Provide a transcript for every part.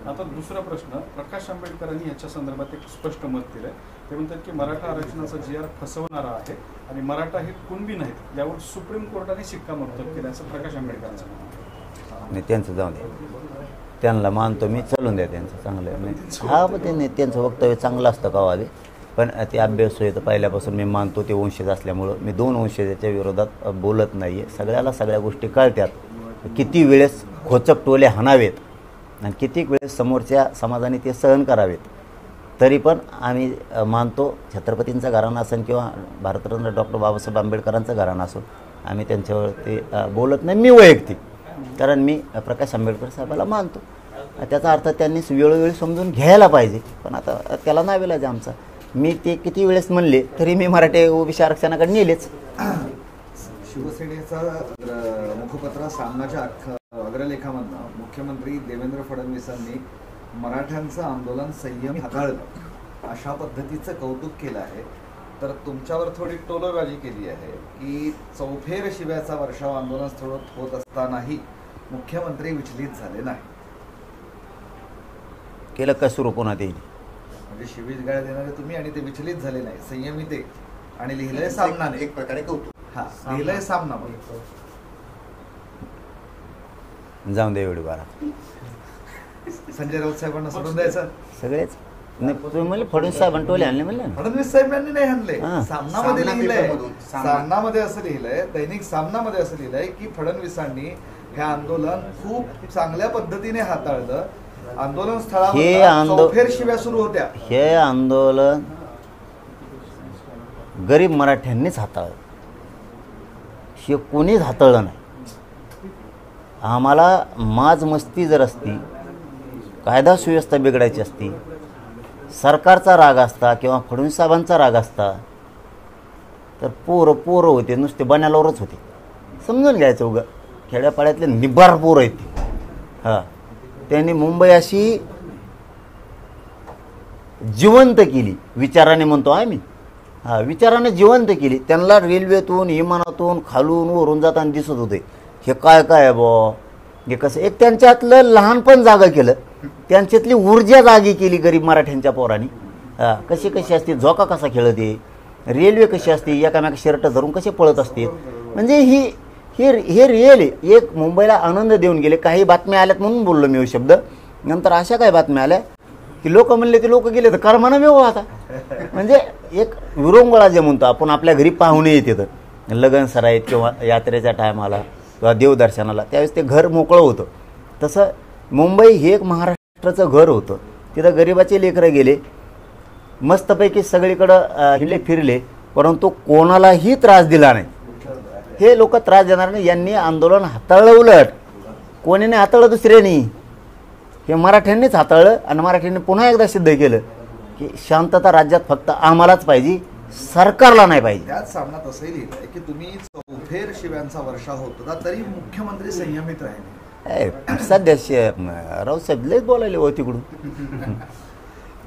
आता दुसरा प्रश्न, प्रकाश आंबेडकरांनी याच्या संदर्भात एक स्पष्ट मत दिलंय. ते म्हणतात की मराठा आरक्षणाचा GR फसवणारा आहे आणि मराठा हे कुणबी नाहीत, यावर सुप्रीम कोर्टाने शिक्कामोर्तब केलं, असं प्रकाश आंबेडकरांचं म्हणणं. नाही, त्यांचं जाऊ दे, त्यांना मानतो मी, चालून द्या त्यांचं चांगलं नाही. हा, पण त्यांचं वक्तव्य चांगलं असतं का वादे, पण ते अभ्यास होतं पहिल्यापासून मी मानतो ते वंशज असल्यामुळं मी 2 वंशजाच्या विरोधात बोलत नाही आहे. सगळ्याला सगळ्या गोष्टी कळतात. किती वेळेस खोचक टोले हाणावेत आणि किती वेळेस समोरच्या समाजाने ते सहन करावेत, तरी पण आम्ही मानतो छत्रपतींचा घराणा असेल किंवा भारतरत्न डॉक्टर बाबासाहेब आंबेडकरांचं घराणं असेल, आम्ही त्यांच्यावर ते बोलत नाही. मी वैयक्तिक, कारण मी प्रकाश आंबेडकर साहेबाला मानतो. त्याचा अर्थ त्यांनीच वेळोवेळी समजून घ्यायला पाहिजे, पण आता त्याला नावेलाच आमचा. मी ते किती वेळेस म्हणले तरी मी मराठी ओबीसी आरक्षणाकडे नेलेच. शिवसेनेचा मुखपत्र सामनाच्या अग्रलेखामधनं मुख्यमंत्री देवेंद्र फडणवीसांनी मराठ्यांचं आंदोलन संयमी हाताळलं अशा पद्धतीचं कौतुक केलं आहे. तर तुमच्यावर थोडी टोलबाजी केली आहे की चौफेर शिव्याचा वर्षाव आंदोलन स्थळ होत असतानाही मुख्यमंत्री विचलित झाले नाही. केलं का सुरू पुन्हा ते, म्हणजे शिवीगाळ देणारे तुम्ही आणि ते विचलित झाले नाही, संयमी ते, आणि लिहिलंय सामनाने, एक प्रकारे कौतुक. हा, लिहिलंय सामना. जाऊन दे एवढी बारा. संजय राऊत साहेबांना सोडून द्यायचं सगळेच. नाही, तुम्ही म्हणले फडणवीस साहेबांनी टोले आणले म्हणले ना. फडणवीस साहेबांनी नाही आणले, सामनामध्ये लिहिलंय. सामनामध्ये असं लिहिलंय, दैनिक सामनामध्ये असं लिहिलंय की फडणवीसांनी हे आंदोलन खूप चांगल्या पद्धतीने हाताळलं. आंदोलन स्थळावर चौफेर शिव्या सुरू होत्या. हे आंदोलन गरीब मराठ्यांनीच हाताळलं, हे कोणीच हाताळलं नाही. आम्हाला माज मस्ती जर असती, कायदा सुव्यवस्था बिघडायची असती, सरकारचा राग असता किंवा फडणवीस साहेबांचा राग असता, तर पोरं होते, नुसते बण्यालावरच होते. समजून घ्यायचं. उगा खेड्यापाड्यातले निब्बार पोरं आहेत ते. हां, त्यांनी मुंबई अशी जिवंत केली, विचाराने म्हणतो आम्ही. हां, विचाराने जिवंत केली. त्यांना रेल्वेतून, विमानातून, खालून वरून जाताना दिसत होते. हे काय काय आहे बॉ, हे कसं. एक त्यांच्यातलं लहानपण जागा केलं, त्यांच्यातली ऊर्जा जागी केली गरीब मराठ्यांच्या पोरांनी. हां, कशी कशी असते, झोका कसा खेळते, रेल्वे कशी असते, एकामेका शर्ट धरून कसे पळत असते. म्हणजे हे रिअल आहे. एक मुंबईला आनंद देऊन गेले. काही बातम्या आल्यात म्हणून बोललो मी शब्द. नंतर अशा काही बातम्या आल्या की लोक म्हणले ते लोक गेले तर कर्मानं मिळव आता. म्हणजे एक विरंगुळा जे म्हणतो आपण, आपल्या घरी पाहुणे येते तर लग्न सराईत किंवा यात्रेच्या टायमाला किंवा देवदर्शनाला, त्यावेळेस ते घर मोकळं होतं. तसं मुंबई हे एक महाराष्ट्राचं घर होतं. तिथं गरिबाचे लेकरं गेले, मस्तपैकी सगळीकडं हिंडले फिरले, परंतु कोणालाही त्रास दिला नाही. हे लोक त्रास देणार नाही. यांनी आंदोलन हाताळलं, उलट कोणी नाही हाताळलं दुसऱ्यांनी, हे मराठ्यांनीच हाताळलं. आणि मराठ्यांनी पुन्हा एकदा सिद्ध केलं की शांतता राज्यात फक्त आम्हालाच पाहिजे, सरकारला नाही पाहिजे. त्याच सामन्यात असंही लिहिलंय की तुम्ही चौफेर शिव्यांचा वर्षा होत होता तरी मुख्यमंत्री संयमित राहिले. सध्या रावसाहेब लयच बोलायले हो तिकडून.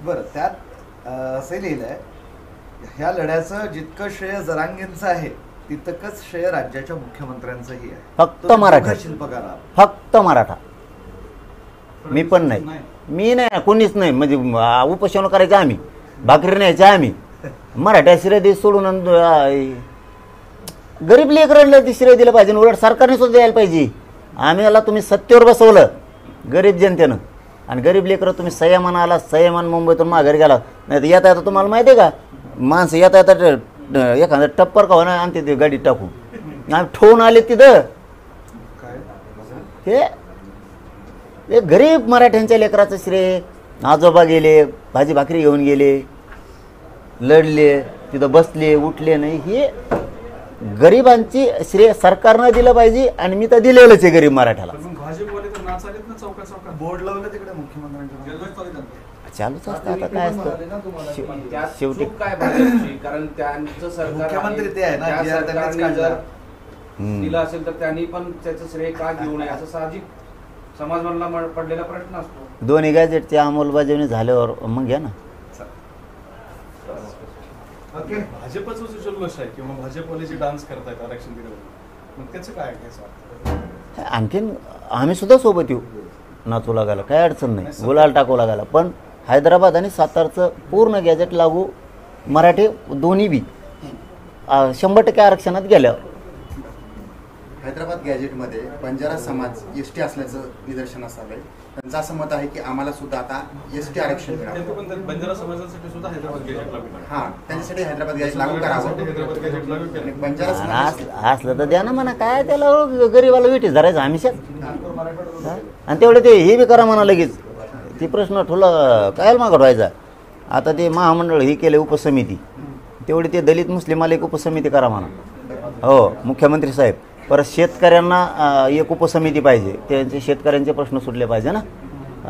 बरं, त्यात असंही लिहिलंय, ह्या लढ्याचं जितकं श्रेय जरांगेंचं आहे तितकंच श्रेय राज्याच्या मुख्यमंत्र्यांचंही आहे. फक्त मराठा, शिल्पकार, फक्त मराठा. मी पण नाही, मी नाही, कोणीच नाही. म्हणजे उपोषण करायचं आम्ही, भाकरी न्यायचं आम्ही. मराठा श्रेय देश सोडून गरीब लेकरांना ते श्रेय दिलं पाहिजे. उलट सरकारने सुद्धा द्यायला पाहिजे. आम्हाला तुम्ही सत्तेवर बसवलं गरीब जनतेनं, आणि गरीब लेकरं तुम्ही संयमान आला, संयमान मुंबईतून माघारी गेला. नाही तर येता येता तुम्हाला माहिती आहे का, माणसं येता येता एखादं टप्पर का होणार आणते ते गाडी टाकून, आम्ही ठेवून आले तिथं. हे गरीब मराठ्यांच्या लेकराचं श्रेय. आजोबा गेले, भाजी भाकरी घेऊन गेले, लढले, तिथं बसले, उठले नाही. हे गरिबांची श्रेय सरकारनं दिलं पाहिजे, आणि मी तर दिलेलंच आहे गरीब मराठ्याला. बोर्ड लावलं तिकडे मुख्यमंत्र्यांच्या, चालूच असतं. आता काय असतं शेवटी काय भाजपची, कारण त्यांचं सरकार मुख्यमंत्री ते आहे ना, जर दिलं असेल तर त्यांनी पण त्याचं श्रेय का घेऊ नये असं साहजिक समाजमधला पडलेला प्रश्न असतो. दोन्ही गॅजेटची अंमलबजावणी झाल्यावर मग घ्या ना. भाजपचं जो जल्लोष आहे किंवा भाजपवाले जे डान्स करतायत आरक्षण दिल्यावर, मग त्याचं काय वाटतं? आणखीन आम्ही सुद्धा सोबत येऊ. नाचू लागायला, काय अडचण नाही, गुलाल टाकू लागायला. पण हैदराबाद आणि सातारचं पूर्ण गॅजेट लागू मराठी दोन्ही बी 100% आरक्षणात गेल्यावर. हैदराबाद गॅजेटमध्ये बंजारा समाज एसटी असल्याचं निदर्शनास आलंय. त्यांचं असं मत आहे की आम्हाला सुद्धा आता एसटी आरक्षण मिळावं. पण बंजारा समाजासाठी सुद्धा हैदराबाद गॅजेट लागू केलं. हा, त्यांच्यासाठी हैदराबाद गॅजेट लागू करावं. हैदराबाद गॅजेट लागू केलं. आणि बंजारा समाज असलं तर द्या ना म्हणा, काय त्याला गरीबाला विटी धरायचं हमेशाच. आणि तेवढे ते हे बी करा म्हणा लगेच. ती प्रश्न ठुला काय मागं व्हायचा. आता ते महामंडळ हे केले उपसमिती, तेवढे ते दलित मुस्लिमाला एक उपसमिती करा म्हणा. हो मुख्यमंत्री साहेब. परत शेतकऱ्यांना एक उपसमिती पाहिजे, त्यांचे शेतकऱ्यांचे प्रश्न सुटले पाहिजे ना.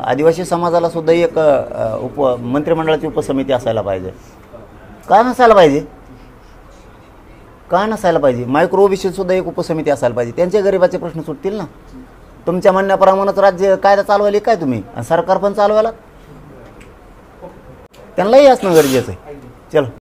आदिवासी समाजाला सुद्धा एक मंत्रिमंडळाची उपसमिती असायला पाहिजे. का नसायला पाहिजे, का नसायला पाहिजे. मायक्रो ओबीसी सुद्धा एक उपसमिती असायला पाहिजे, त्यांच्या गरिबाचे प्रश्न सुटतील ना. तुमच्या म्हणण्याप्रमाणेच राज्य कायदा चालवायला काय तुम्ही, सरकार पण चालवायला त्यांनाही असणं गरजेचं आहे. चलो.